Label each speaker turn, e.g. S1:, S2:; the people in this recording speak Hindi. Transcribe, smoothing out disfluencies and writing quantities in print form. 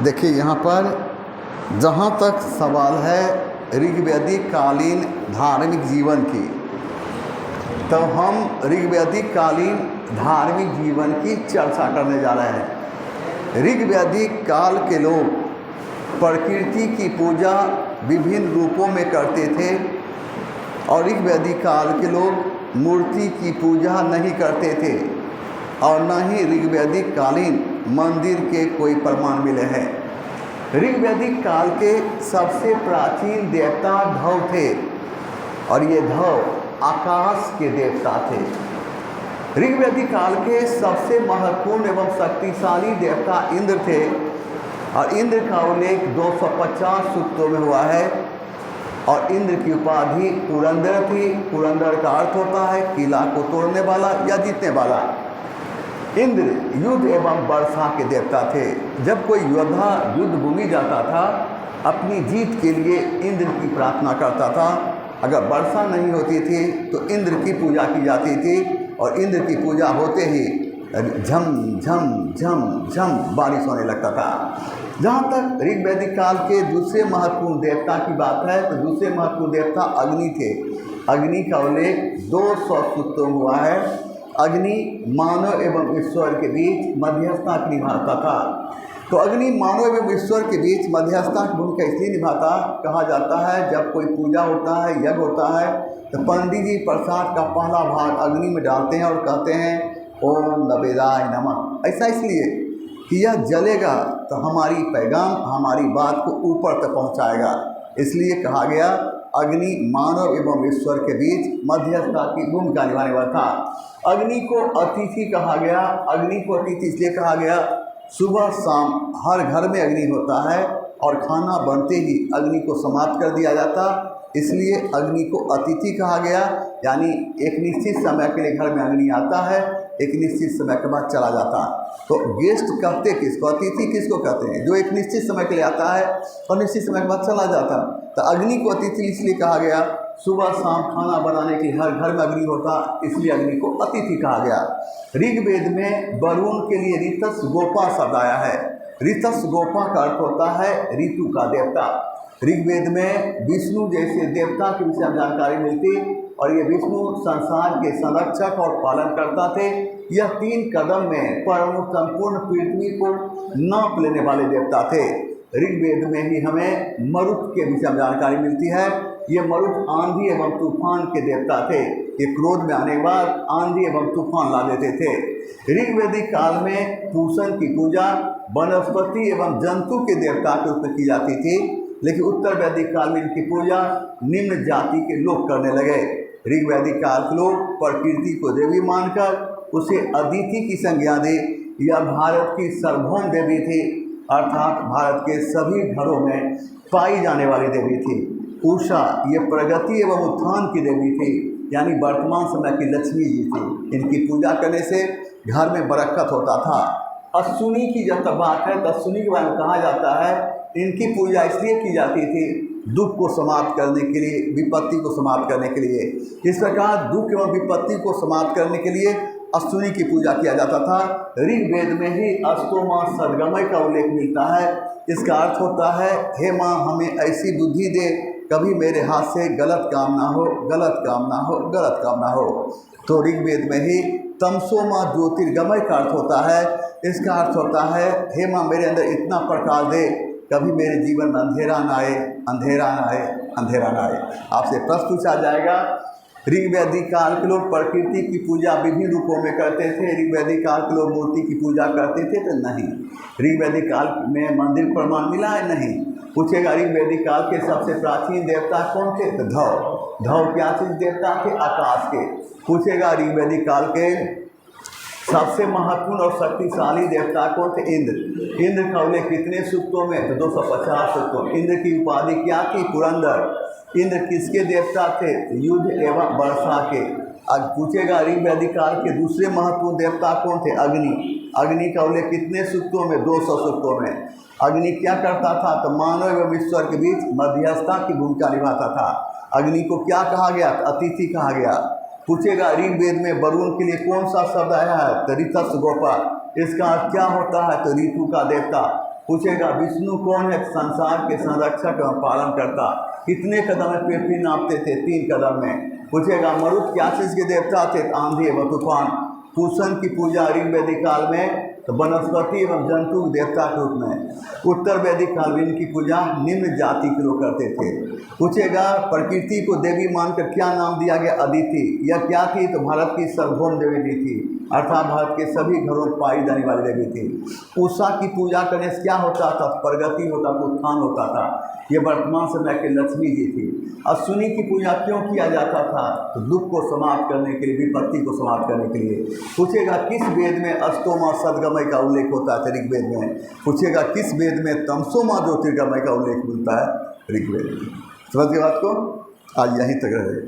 S1: देखिए यहाँ पर जहाँ तक सवाल है ऋग्वैदिक कालीन धार्मिक जीवन की, तो हम ऋग्वैदिक कालीन धार्मिक जीवन की चर्चा करने जा रहे हैं। ऋग्वैदिक काल के लोग प्रकृति की पूजा विभिन्न रूपों में करते थे और ऋग्वैदिक काल के लोग मूर्ति की पूजा नहीं करते थे और न ही ऋग्वैदिक कालीन मंदिर के कोई प्रमाण मिले हैं। ऋग्वैदिक काल के सबसे प्राचीन देवता धव थे और ये धव आकाश के देवता थे। ऋग्वैदिक काल के सबसे महत्वपूर्ण एवं शक्तिशाली देवता इंद्र थे और इंद्र का उल्लेख 250 सूक्तों में हुआ है और इंद्र की उपाधि पुरंदर थी। पुरंदर का अर्थ होता है किला को तोड़ने वाला या जीतने वाला। इंद्र युद्ध एवं वर्षा के देवता थे। जब कोई योद्धा युद्ध भूमि जाता था अपनी जीत के लिए इंद्र की प्रार्थना करता था। अगर वर्षा नहीं होती थी तो इंद्र की पूजा की जाती थी और इंद्र की पूजा होते ही झम झम झम झम बारिश होने लगता था। जहाँ तक ऋग्वैदिक काल के दूसरे महत्वपूर्ण देवता की बात है तो दूसरे महत्वपूर्ण देवता अग्नि थे। अग्नि का उल्लेख 200 सूक्तों में हुआ है। अग्नि मानव एवं ईश्वर के बीच मध्यस्थता की निभाता था। तो अग्नि मानव एवं ईश्वर के बीच मध्यस्थता की भूमिका इसलिए निभाता कहा जाता है जब कोई पूजा होता है यज्ञ होता है तो पंडित जी प्रसाद का पहला भाग अग्नि में डालते हैं और कहते हैं ओम नवेदाय नमः। ऐसा इसलिए कि यह जलेगा तो हमारी पैगाम हमारी बात को ऊपर तक पहुंचाएगा। इसलिए कहा गया अग्नि मानव एवं ईश्वर के बीच मध्यस्थता की भूमिका निभाने वाला था। अग्नि को अतिथि कहा गया। अग्नि को अतिथि इसलिए कहा गया सुबह शाम हर घर में अग्नि होता है और खाना बनते ही अग्नि को समाप्त कर दिया जाता, इसलिए अग्नि को अतिथि कहा गया। यानी एक निश्चित समय के लिए घर में अग्नि आता है, एक निश्चित समय के बाद चला जाता। तो गेस्ट कहते किसको, अतिथि किसको कहते हैं? जो एक निश्चित समय के लिए आता है और निश्चित समय के बाद चला जाता। तो अग्नि को अतिथि इसलिए कहा गया सुबह शाम खाना बनाने के लिए हर घर में अग्नि होता, इसलिए अग्नि को अतिथि कहा गया। ऋग्वेद में वरुण के लिए ऋतस गोपा शब्द आया है। ऋतस गोपा का अर्थ होता है ऋतु का देवता। ऋग्वेद में विष्णु जैसे देवता के विषय में जानकारी मिलती और ये विष्णु संसार के संरक्षक और पालन करता थे। यह 3 कदम में परम संपूर्ण पृथ्वी को नाप लेने वाले देवता थे। ऋग्वेद में ही हमें मरुत के विषय में जानकारी मिलती है। ये मरुत आंधी एवं तूफान के देवता थे। ये क्रोध में आने के बाद आंधी एवं तूफान ला देते थे। ऋग्वैदिक काल में पूषण की पूजा वनस्पति एवं जंतु के देवता के रूप में की जाती थी, लेकिन उत्तर वैदिक काल में इनकी पूजा निम्न जाति के लोग करने लगे। ऋग्वैदिक काल के लोग प्रकृति को देवी मानकर उसे अदिति की संज्ञा दे। यह भारत की सार्वभौम देवी थी, अर्थात भारत के सभी घरों में पाई जाने वाली देवी थी। उषा ये प्रगति एवं उत्थान की देवी थी, यानी वर्तमान समय की लक्ष्मी जी थी। इनकी पूजा करने से घर में बरकत होता था। अश्विनी की जब तक बात है तो अश्विनी के बारे में कहा जाता है इनकी पूजा इसलिए की जाती थी दुख को समाप्त करने के लिए, विपत्ति को समाप्त करने के लिए। इस प्रकार दुख एवं विपत्ति को समाप्त करने के लिए अश्विनी की पूजा किया जाता था। ऋग्वेद में ही अष्टोमा सदगमय का उल्लेख मिलता है। इसका अर्थ होता है हे माँ हमें ऐसी बुद्धि दे कभी मेरे हाथ से गलत काम ना हो, गलत काम ना हो, गलत काम ना हो। तो ऋग्वेद में ही तमसोमा ज्योतिर्गमय का अर्थ होता है। इसका अर्थ होता है हे माँ मेरे अंदर इतना प्रकाश दे कभी मेरे जीवन में अंधेरा ना आए, अंधेरा ना आए, अंधेरा ना आए। आपसे प्रश्न पूछा जाएगा ऋग्वैदिक काल के लोग प्रकृति की पूजा विभिन्न रूपों में करते थे, ऋग्वैदिक काल के लोग मूर्ति की पूजा करते थे तो नहीं। ऋग्वैदिक काल में मंदिर प्रमाण मिला है? नहीं। पूछेगा ऋग्वैदिक काल के सबसे प्राचीन देवता कौन थे? तो धव। धव क्या चीज देवता थे? आकाश के। पूछेगा ऋग्वैदिक काल के सबसे महत्वपूर्ण और शक्तिशाली देवता कौन थे? इंद्र। इंद्र का उल्लेख कितने सूक्तों में? तो 250 सूक्तों। इंद्र की उपाधि क्या थी? पुरंदर। इंद्र किसके देवता थे? युद्ध एवं वर्षा के। आज पूछेगा ऋग्वैदिक काल के दूसरे महत्वपूर्ण देवता कौन थे? अग्नि। अग्नि का उल्लेख कितने सूक्तों में? 200 सूक्तों में। अग्नि क्या करता था? तो मानव एवं ईश्वर के बीच मध्यस्थता की भूमिका निभाता था। अग्नि को क्या कहा गया? अतिथि कहा गया। पूछेगा ऋग्वेद में वरुण के लिए कौन सा शब्द आया है? तो ऋतस गोपा। इसका अर्थ क्या होता है? तो ऋतु का देवता। पूछेगा विष्णु कौन है, संसार के संरक्षक एवं पालन करता, कितने कदम में पृथ्वी नापते थे, 3 कदम में। पूछेगा मरुत क्या चीज़ के देवता थे, आंधी एवं तूफान। पूषण की पूजा ऋग्वैदिक काल में तो वनस्पति एवं जंतु देवता के रूप में। उत्तर वैदिक काल में इनकी पूजा निम्न जाति के लोग करते थे। पूछेगा प्रकृति को देवी मानकर क्या नाम दिया गया, अदिति। यह क्या थी, तो भारत की सर्वभौम देवी थी, अर्थात भारत के सभी घरों में पाई जाने वाली देवी थी। उषा की पूजा करने से क्या होता था, प्रगति होता था, उत्थान होता था। ये वर्तमान समय के लक्ष्मी जी थी। अश्विनी की पूजा क्यों किया जाता था, तो दुख को समाप्त करने के लिए, विपत्ति को समाप्त करने के लिए। पूछेगा किस वेद में अष्टोमा सदगमय का उल्लेख होता है, ऋग्वेद में। पूछेगा किस वेद में तमसोमा ज्योतिर्गमय का उल्लेख मिलता है, ऋग्वेद में। समझ गए बात को, आज यहीं तक रहे।